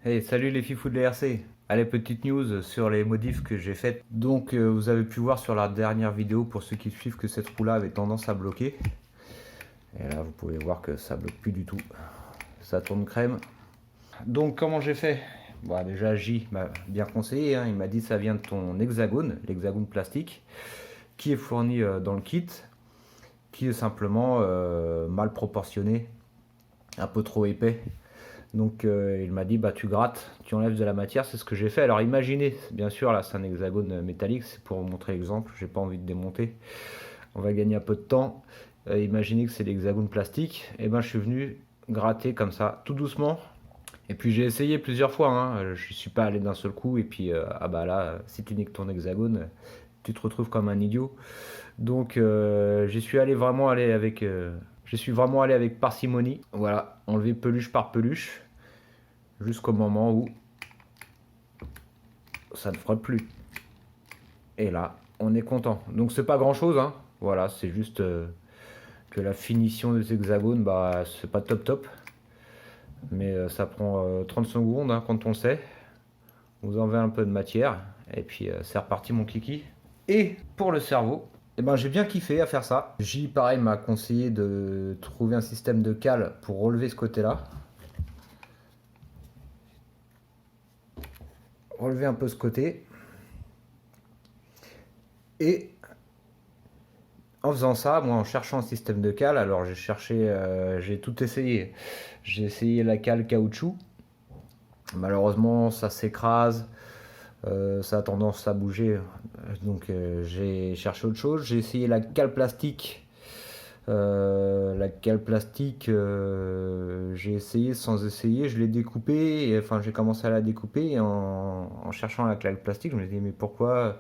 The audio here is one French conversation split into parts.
Hey, salut les fifous de l'ERC. Allez, petite news sur les modifs que j'ai faites. Donc, vous avez pu voir sur la dernière vidéo, pour ceux qui suivent, que cette roue-là avait tendance à bloquer. Et là, vous pouvez voir que ça bloque plus du tout. Ça tourne crème. Donc, comment j'ai fait? Bon, déjà, J m'a bien conseillé, hein. Il m'a dit ça vient de ton hexagone, l'hexagone plastique, qui est fourni dans le kit, qui est simplement mal proportionné, un peu trop épais. Donc il m'a dit bah tu grattes, tu enlèves de la matière, c'est ce que j'ai fait. Alors imaginez, bien sûr là c'est un hexagone métallique, c'est pour vous montrer l'exemple, j'ai pas envie de démonter, on va gagner un peu de temps. Imaginez que c'est l'hexagone plastique, et ben je suis venu gratter comme ça, tout doucement. Et puis j'ai essayé plusieurs fois, hein. Je suis pas allé d'un seul coup, et puis ah bah là, si tu niques ton hexagone, tu te retrouves comme un idiot. Donc je suis vraiment allé avec parcimonie. Voilà, enlever peluche par peluche jusqu'au moment où ça ne frotte plus. Et là, on est content. Donc c'est pas grand chose, hein. Voilà, c'est juste que la finition des hexagones, bah c'est pas top top. Mais ça prend 30 secondes hein, quand on sait. Vous enlevez un peu de matière. Et puis c'est reparti mon kiki. Et pour le cerveau, eh ben, j'ai bien kiffé à faire ça. J, pareil, m'a conseillé de trouver un système de cale pour relever ce côté-là. Relever un peu ce côté. Et en faisant ça, moi en cherchant un système de cale, alors j'ai cherché, j'ai tout essayé. J'ai essayé la cale caoutchouc. Malheureusement, ça s'écrase, ça a tendance à bouger. Donc j'ai cherché autre chose. J'ai essayé la cale plastique. J'ai essayé sans essayer, je l'ai découpée, enfin j'ai commencé à la découper et en cherchant la cale plastique, je me suis dit mais pourquoi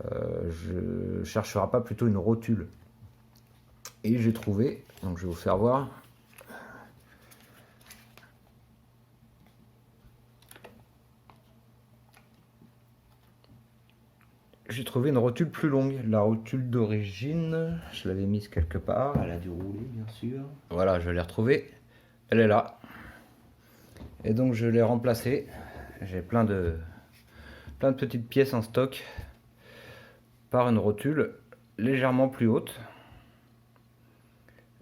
je chercherai pas plutôt une rotule? Et j'ai trouvé, donc je vais vous faire voir. J'ai trouvé une rotule plus longue. La rotule d'origine, je l'avais mise quelque part, elle a dû rouler bien sûr. Voilà, je l'ai retrouvée, elle est là. Et donc je l'ai remplacée. J'ai plein de petites pièces en stock par une rotule légèrement plus haute.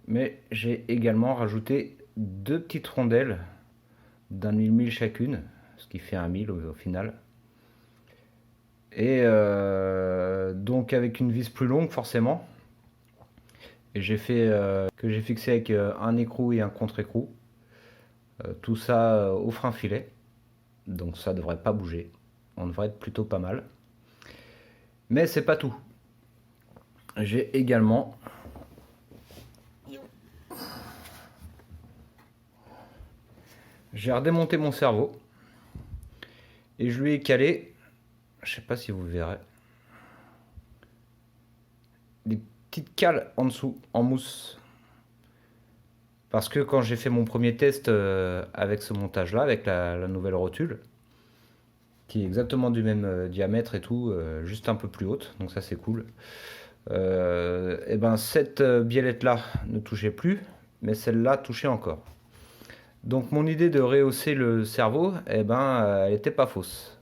Mais j'ai également rajouté deux petites rondelles d'un mm chacune, ce qui fait un 1000 au final. Et donc avec une vis plus longue forcément. Et j'ai fait que j'ai fixé avec un écrou et un contre-écrou. Tout ça au frein filet. Donc ça devrait pas bouger. On devrait être plutôt pas mal. Mais c'est pas tout. J'ai également redémonté mon cerveau et je lui ai calé, je sais pas si vous verrez, des petites cales en dessous en mousse. Parce que quand j'ai fait mon premier test avec ce montage là, avec la nouvelle rotule, qui est exactement du même diamètre et tout, juste un peu plus haute, donc ça c'est cool. Et ben cette biellette là ne touchait plus, mais celle-là touchait encore. Donc mon idée de rehausser le cerveau, eh ben, elle n'était pas fausse.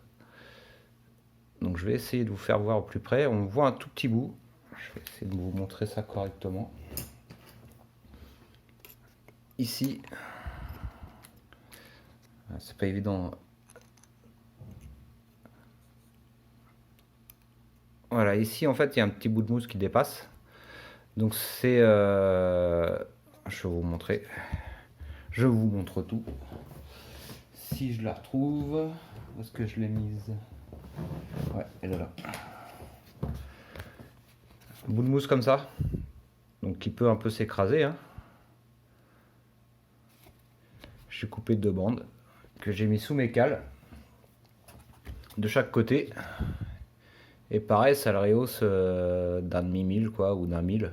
Donc je vais essayer de vous faire voir au plus près. On voit un tout petit bout. Je vais essayer de vous montrer ça correctement. Ici, c'est pas évident. Voilà, ici en fait il y a un petit bout de mousse qui dépasse. Donc c'est... je vais vous montrer. Je vous montre tout. Si je la retrouve, où est-ce que je l'ai mise? Ouais, elle est là. Un bout de mousse comme ça, donc qui peut un peu s'écraser, hein. J'ai coupé deux bandes que j'ai mis sous mes cales de chaque côté. Et pareil, ça le rehausse d'un demi-mille quoi, ou d'un 1000.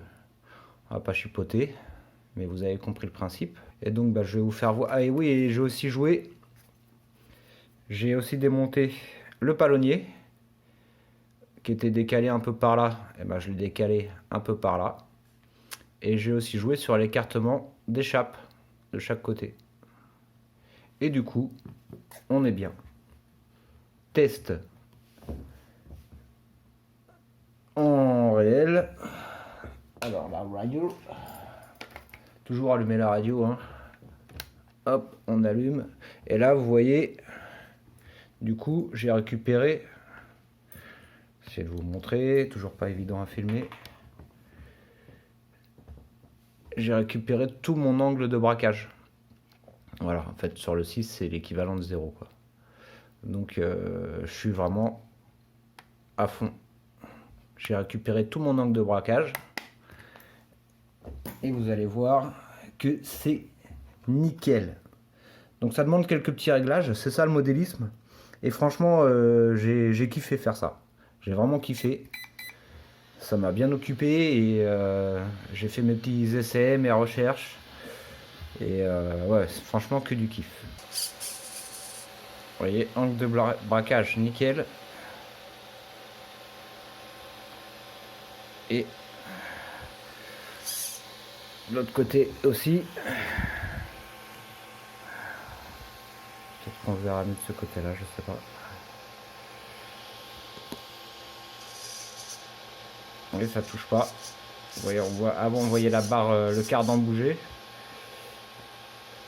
On va pas chipoter, mais vous avez compris le principe. Et donc bah, je vais vous faire voir. Ah et oui, j'ai aussi joué. J'ai aussi démonté le palonnier qui était décalé un peu par là. Et ben je l'ai décalé un peu par là. Et j'ai aussi joué sur l'écartement d'échappe de chaque côté. Et du coup, on est bien. Test en réel. Alors la radio, toujours allumer la radio, hein. Hop, on allume. Et là, vous voyez, du coup, j'ai récupéré. Je vais vous montrer, toujours pas évident à filmer. J'ai récupéré tout mon angle de braquage. Voilà, en fait, sur le 6, c'est l'équivalent de 0, quoi. Donc, je suis vraiment à fond. J'ai récupéré tout mon angle de braquage. Et vous allez voir que c'est nickel. Donc ça demande quelques petits réglages, c'est ça le modélisme. Et franchement, j'ai kiffé faire ça. J'ai vraiment kiffé. Ça m'a bien occupé et j'ai fait mes petits essais, mes recherches. Et ouais, c'est franchement que du kiff. Vous voyez, angle de braquage nickel. Et de l'autre côté aussi. Peut-être qu'on verra mieux de ce côté-là, je sais pas. Oui, ça touche pas. Vous voyez, avant on voyait la barre, le cardan bouger.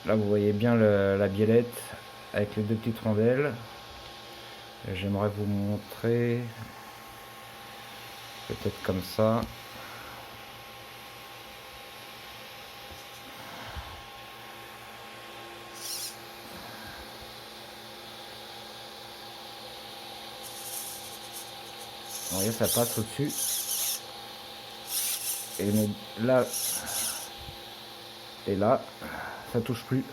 Là vous voyez bien la biellette avec les deux petites rondelles. J'aimerais vous montrer peut-être comme ça. Vous voyez, ça passe au-dessus. Et mais là et là, ça touche plus.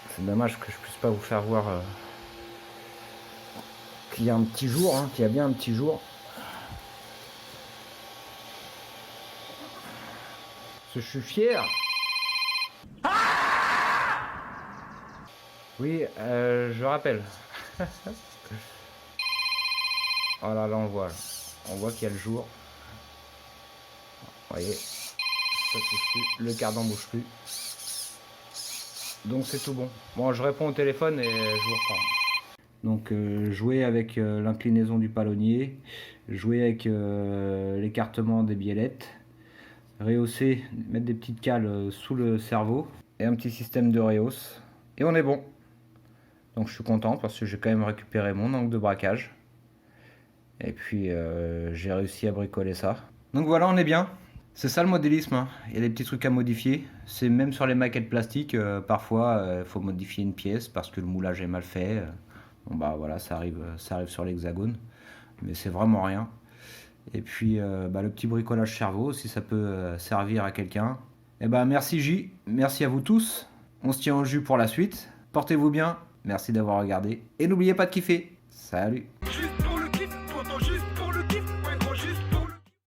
C'est dommage que je puisse pas vous faire voir qu'il y a un petit jour, hein, qu'il y a bien un petit jour. Parce que je suis fier. Oui, je rappelle. Voilà, là on voit. On voit qu'il y a le jour. Vous voyez, ça touche plus, le cardan bouge plus. Donc c'est tout bon. Bon, je réponds au téléphone et je vous reprends. Donc jouer avec l'inclinaison du palonnier, jouer avec l'écartement des biellettes, rehausser, mettre des petites cales sous le cerveau et un petit système de rehausse. Et on est bon. Donc je suis content parce que j'ai quand même récupéré mon angle de braquage. Et puis j'ai réussi à bricoler ça. Donc voilà, on est bien. C'est ça le modélisme, hein. Il y a des petits trucs à modifier. C'est même sur les maquettes plastiques, parfois il faut modifier une pièce parce que le moulage est mal fait. Bon bah voilà, ça arrive sur l'hexagone. Mais c'est vraiment rien. Et puis le petit bricolage cerveau, si ça peut servir à quelqu'un. Et bah merci J, merci à vous tous. On se tient au jus pour la suite. Portez-vous bien, merci d'avoir regardé. Et n'oubliez pas de kiffer. Salut!